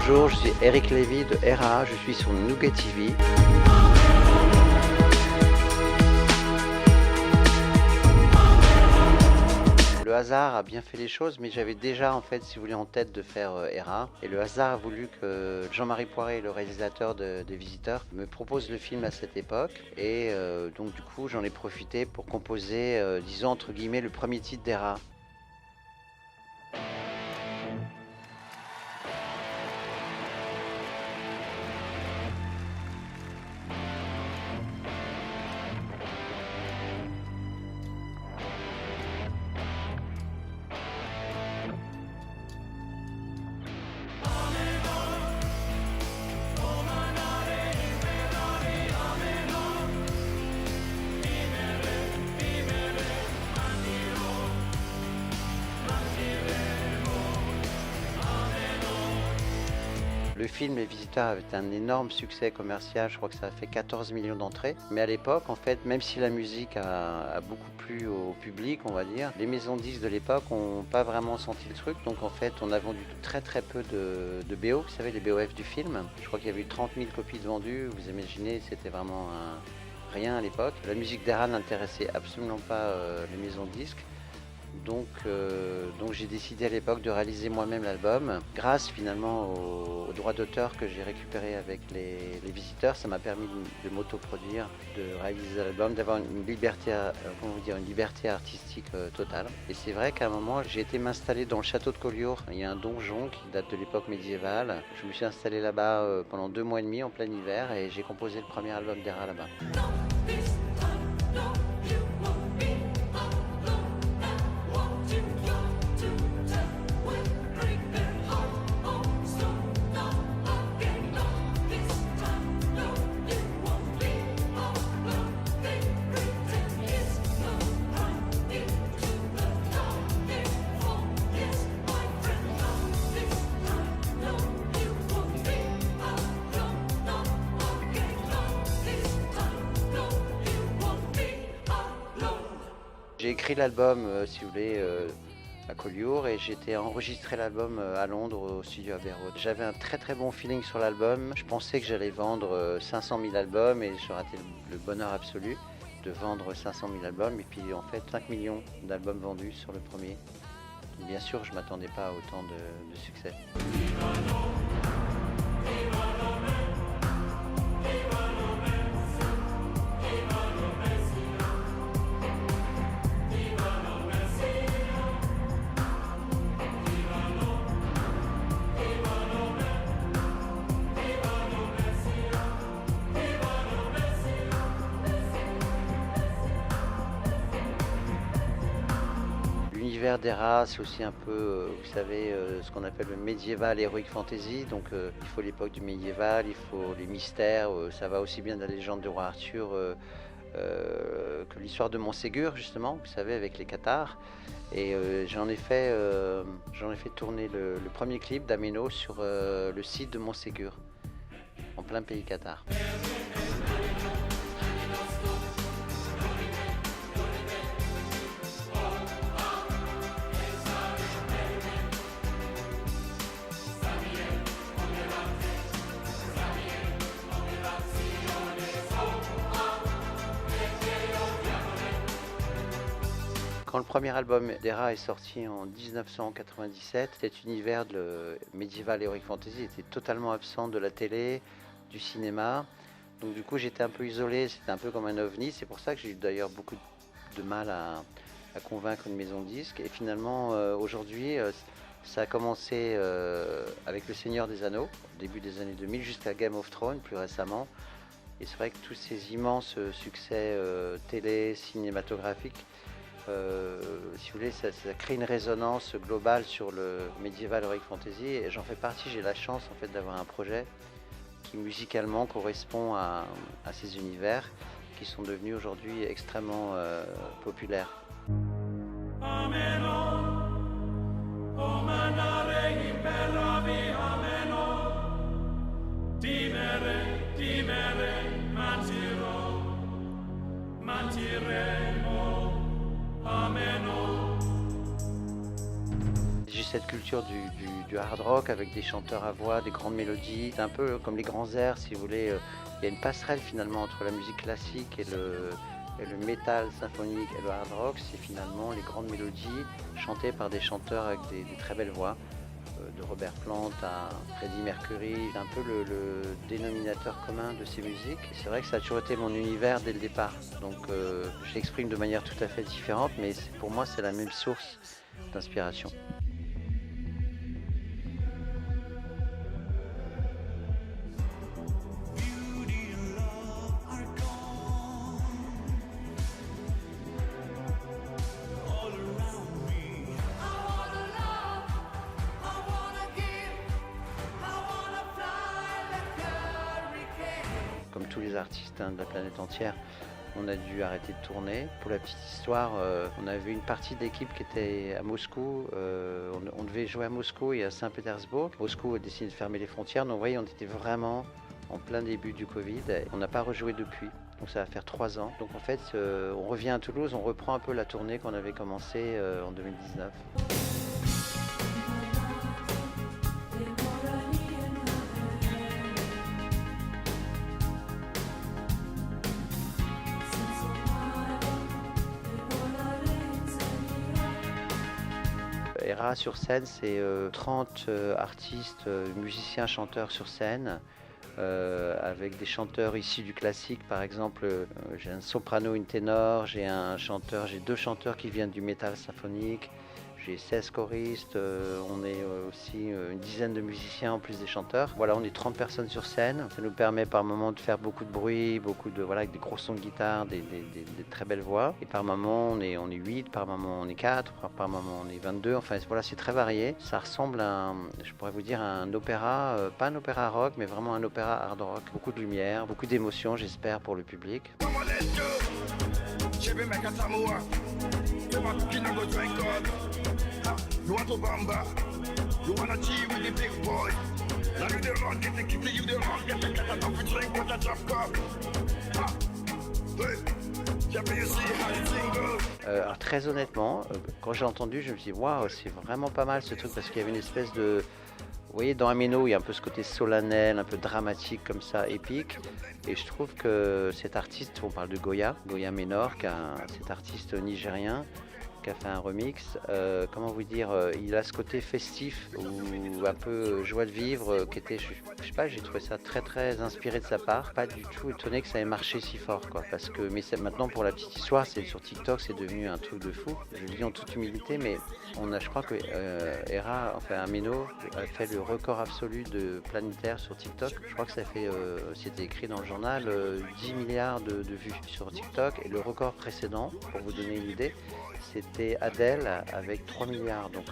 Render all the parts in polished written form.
Bonjour, je suis Eric Lévy de RA, je suis sur Nougat TV. Le hasard a bien fait les choses, mais j'avais déjà en fait, si vous voulez, en tête de faire RA. Et le hasard a voulu que Jean-Marie Poiré, le réalisateur des Visiteurs, me propose le film à cette époque. Et donc du coup, j'en ai profité pour composer, disons entre guillemets, le premier titre d'RA. Le film Les Visiteurs avait un énorme succès commercial, je crois que ça a fait 14 millions d'entrées. Mais à l'époque, en fait, même si la musique a beaucoup plu au public, on va dire, les maisons de disques de l'époque n'ont pas vraiment senti le truc. Donc en fait, on a vendu très très peu de BO, vous savez, les BOF du film. Je crois qu'il y avait eu 30 000 copies de vendues, vous imaginez, c'était vraiment rien à l'époque. La musique d'Era n'intéressait absolument pas les maisons de disques. Donc j'ai décidé à l'époque de réaliser moi-même l'album. Grâce finalement aux droits d'auteur que j'ai récupérés avec les Visiteurs, ça m'a permis de m'autoproduire, de réaliser l'album, d'avoir une liberté, une liberté artistique totale. Et c'est vrai qu'à un moment, j'ai été m'installer dans le château de Collioure. Il y a un donjon qui date de l'époque médiévale. Je me suis installé là-bas pendant 2 mois et demi en plein hiver et j'ai composé le premier album d'Era là-bas. J'ai écrit l'album, si vous voulez, à Collioure et j'ai été enregistrer l'album à Londres au studio Abbey Road. J'avais un très très bon feeling sur l'album. Je pensais que j'allais vendre 500 000 albums et j'aurais été le bonheur absolu de vendre 500 000 albums. Et puis en fait 5 millions d'albums vendus sur le premier. Bien sûr, je ne m'attendais pas à autant de succès. L'univers d'Era, c'est aussi un peu, vous savez, ce qu'on appelle le médiéval heroic fantasy. Donc il faut l'époque du médiéval, il faut les mystères, ça va aussi bien de la légende du roi Arthur que l'histoire de Montségur, justement, vous savez, avec les cathares. Et j'en ai fait tourner le premier clip d'Ameno sur le site de Montségur, en plein pays cathare. Quand le premier album d'Era est sorti en 1997, cet univers de médiéval heroic fantasy était totalement absent de la télé, du cinéma. Donc du coup j'étais un peu isolé, c'était un peu comme un ovni. C'est pour ça que j'ai eu d'ailleurs beaucoup de mal à convaincre une maison de disques. Et finalement aujourd'hui ça a commencé avec Le Seigneur des Anneaux, au début des années 2000, jusqu'à Game of Thrones plus récemment. Et c'est vrai que tous ces immenses succès télé, cinématographiques, si vous voulez, ça crée une résonance globale sur le médiéval heroic fantasy et j'en fais partie. J'ai la chance en fait d'avoir un projet qui musicalement correspond à ces univers qui sont devenus aujourd'hui extrêmement populaires. cette culture du hard rock avec des chanteurs à voix, des grandes mélodies. C'est un peu comme les grands airs, si vous voulez. Il y a une passerelle finalement entre la musique classique et le métal symphonique et le hard rock. C'est finalement les grandes mélodies chantées par des chanteurs avec des très belles voix. De Robert Plant à Freddie Mercury, c'est un peu le dénominateur commun de ces musiques. C'est vrai que ça a toujours été mon univers dès le départ, donc je l'exprime de manière tout à fait différente, mais pour moi c'est la même source d'inspiration. Comme tous les artistes de la planète entière, on a dû arrêter de tourner. Pour la petite histoire, on avait une partie d'équipe qui était à Moscou. On devait jouer à Moscou et à Saint-Pétersbourg. Moscou a décidé de fermer les frontières. Donc vous voyez, on était vraiment en plein début du Covid. On n'a pas rejoué depuis. Donc ça va faire 3 ans. Donc en fait, on revient à Toulouse, on reprend un peu la tournée qu'on avait commencée en 2019. ERA sur scène, c'est 30 artistes, musiciens, chanteurs sur scène, avec des chanteurs issus du classique. Par exemple, j'ai un soprano, une ténor, j'ai 2 chanteurs qui viennent du métal symphonique, j'ai 16 choristes, on est aussi une dizaine de musiciens en plus des chanteurs. Voilà, on est 30 personnes sur scène. Ça nous permet par moment de faire beaucoup de bruit, voilà, avec des gros sons de guitare, des très belles voix. Et par moment, on est 8, par moment on est 4, par moment on est 22. Enfin voilà, c'est très varié. Ça ressemble je pourrais vous dire, à un opéra, pas un opéra rock, mais vraiment un opéra hard rock. Beaucoup de lumière, beaucoup d'émotions, j'espère, pour le public. Alors très honnêtement, quand j'ai entendu, je me suis dit waouh, c'est vraiment pas mal ce truc, parce qu'il y avait une espèce de, vous voyez, dans Ameno, il y a un peu ce côté solennel, un peu dramatique comme ça, épique. Et je trouve que cet artiste, on parle de Goya Menor, cet artiste nigérien, qui a fait un remix, comment vous dire, il a ce côté festif ou un peu joie de vivre qui était, je sais pas, j'ai trouvé ça très très inspiré de sa part. Pas du tout étonné que ça ait marché si fort, quoi, parce que, mais maintenant, pour la petite histoire, c'est sur TikTok, c'est devenu un truc de fou. Je le dis en toute humilité, mais je crois que ERA, enfin Ameno, a fait le record absolu de planétaire sur TikTok. Je crois que ça fait, c'était écrit dans le journal, 10 milliards de vues sur TikTok, et le record précédent, pour vous donner une idée, c'était Adele avec 3 milliards. Donc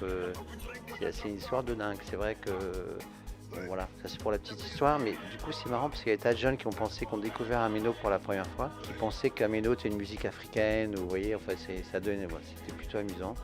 c'est une histoire de dingue. C'est vrai que bon, voilà, ça c'est pour la petite histoire, mais du coup c'est marrant parce qu'il y a des tas de jeunes qui ont découvert Ameno pour la première fois, qui pensaient qu'Ameno était une musique africaine, ou vous voyez, enfin ça donnait, voilà, c'était plutôt amusant.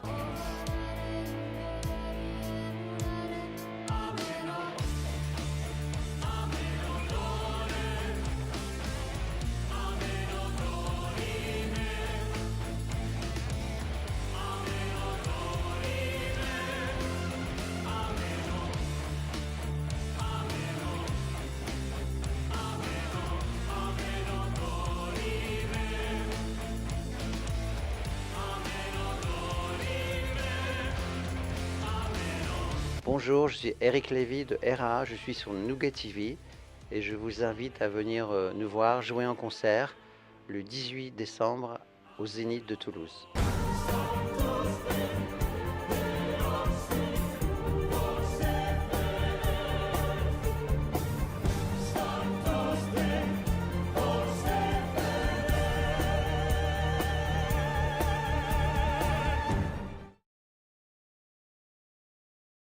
Bonjour, je suis Eric Lévy de ERA, je suis sur Nougat TV et je vous invite à venir nous voir jouer en concert le 18 décembre au Zénith de Toulouse.